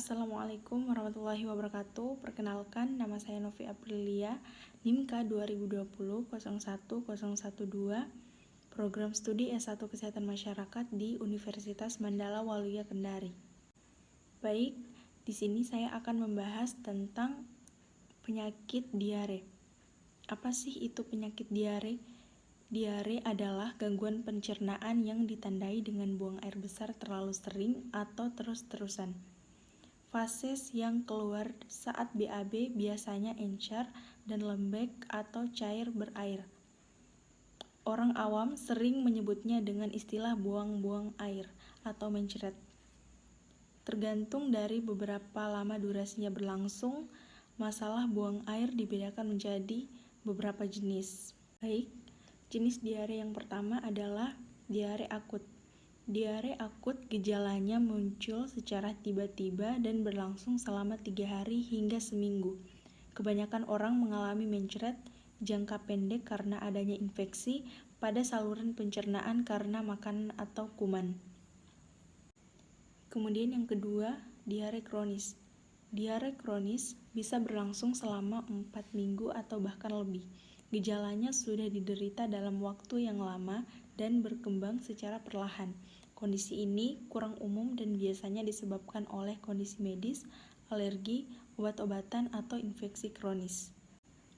Assalamualaikum warahmatullahi wabarakatuh. Perkenalkan, nama saya Novi Aprilia, NIM K2020-01012, Program Studi S1 Kesehatan Masyarakat di Universitas Mandala Waluya Kendari. Baik, di sini saya akan membahas tentang penyakit diare. Apa sih itu penyakit diare? Diare adalah gangguan pencernaan yang ditandai dengan buang air besar terlalu sering atau terus-terusan. Fases yang keluar saat BAB biasanya encer dan lembek atau cair berair. Orang awam sering menyebutnya dengan istilah buang-buang air atau mencret. Tergantung dari beberapa lama durasinya berlangsung, masalah buang air dibedakan menjadi beberapa jenis. Baik, jenis diare yang pertama adalah diare akut. Diare akut gejalanya muncul secara tiba-tiba dan berlangsung selama 3 hari hingga seminggu. Kebanyakan orang mengalami mencret jangka pendek karena adanya infeksi pada saluran pencernaan karena makanan atau kuman. Kemudian yang kedua, diare kronis. Diare kronis bisa berlangsung selama 4 minggu atau bahkan lebih. Gejalanya sudah diderita dalam waktu yang lama dan berkembang secara perlahan. Kondisi ini kurang umum dan biasanya disebabkan oleh kondisi medis, alergi, obat-obatan, atau infeksi kronis.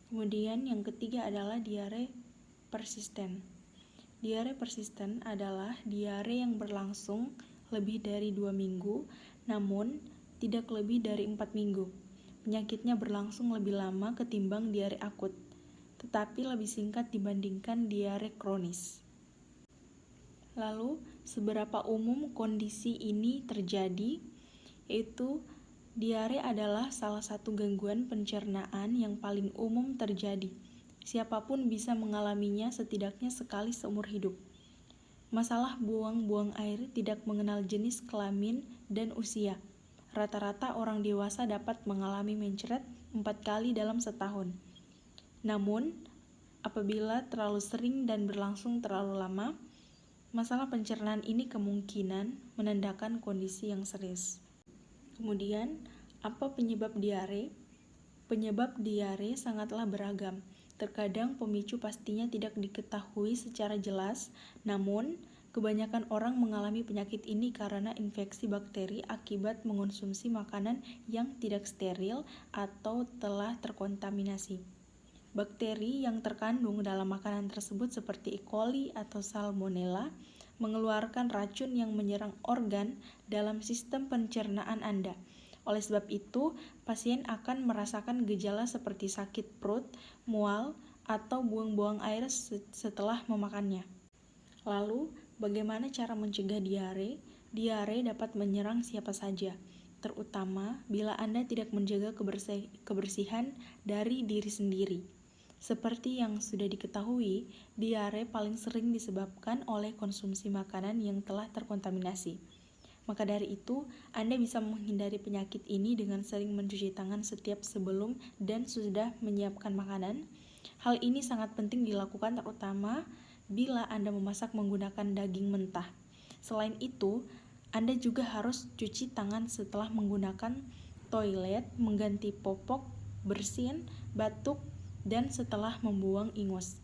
Kemudian yang ketiga adalah diare persisten. Diare persisten adalah diare yang berlangsung lebih dari 2 minggu, namun tidak lebih dari 4 minggu. Penyakitnya berlangsung lebih lama ketimbang diare akut, tetapi lebih singkat dibandingkan diare kronis. Lalu, seberapa umum kondisi ini terjadi? Yaitu, diare adalah salah satu gangguan pencernaan yang paling umum terjadi. Siapapun bisa mengalaminya setidaknya sekali seumur hidup. Masalah buang-buang air tidak mengenal jenis kelamin dan usia. Rata-rata orang dewasa dapat mengalami mencret 4 kali dalam setahun. Namun, apabila terlalu sering dan berlangsung terlalu lama, masalah pencernaan ini kemungkinan menandakan kondisi yang serius. Kemudian, apa penyebab diare? Penyebab diare sangatlah beragam. Terkadang pemicu pastinya tidak diketahui secara jelas, namun kebanyakan orang mengalami penyakit ini karena infeksi bakteri akibat mengonsumsi makanan yang tidak steril atau telah terkontaminasi. Bakteri yang terkandung dalam makanan tersebut seperti E. coli atau Salmonella mengeluarkan racun yang menyerang organ dalam sistem pencernaan Anda. Oleh sebab itu, pasien akan merasakan gejala seperti sakit perut, mual, atau buang-buang air setelah memakannya. Lalu, bagaimana cara mencegah diare? Diare dapat menyerang siapa saja, terutama bila Anda tidak menjaga kebersihan dari diri sendiri. Seperti yang sudah diketahui, diare paling sering disebabkan oleh konsumsi makanan yang telah terkontaminasi. Maka dari itu, Anda bisa menghindari penyakit ini dengan sering mencuci tangan setiap sebelum dan sudah menyiapkan makanan. Hal ini sangat penting dilakukan terutama bila Anda memasak menggunakan daging mentah. Selain itu, Anda juga harus cuci tangan setelah menggunakan toilet, mengganti popok, bersin, batuk, dan setelah membuang ingus.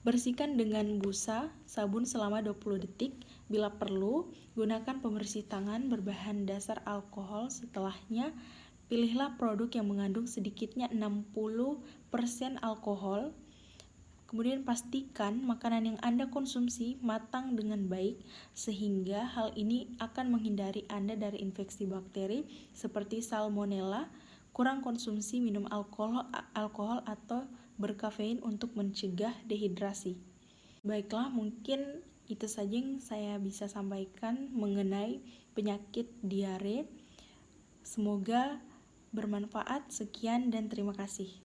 Bersihkan dengan busa sabun selama 20 detik. Bila perlu, gunakan pembersih tangan berbahan dasar alkohol. Setelahnya, pilihlah produk yang mengandung sedikitnya 60% alkohol. Kemudian pastikan makanan yang Anda konsumsi matang dengan baik, sehingga hal ini akan menghindari Anda dari infeksi bakteri seperti Salmonella. Kurang konsumsi minum alkohol atau berkafein untuk mencegah dehidrasi. Baiklah, mungkin itu saja yang saya bisa sampaikan mengenai penyakit diare. Semoga bermanfaat. Sekian dan terima kasih.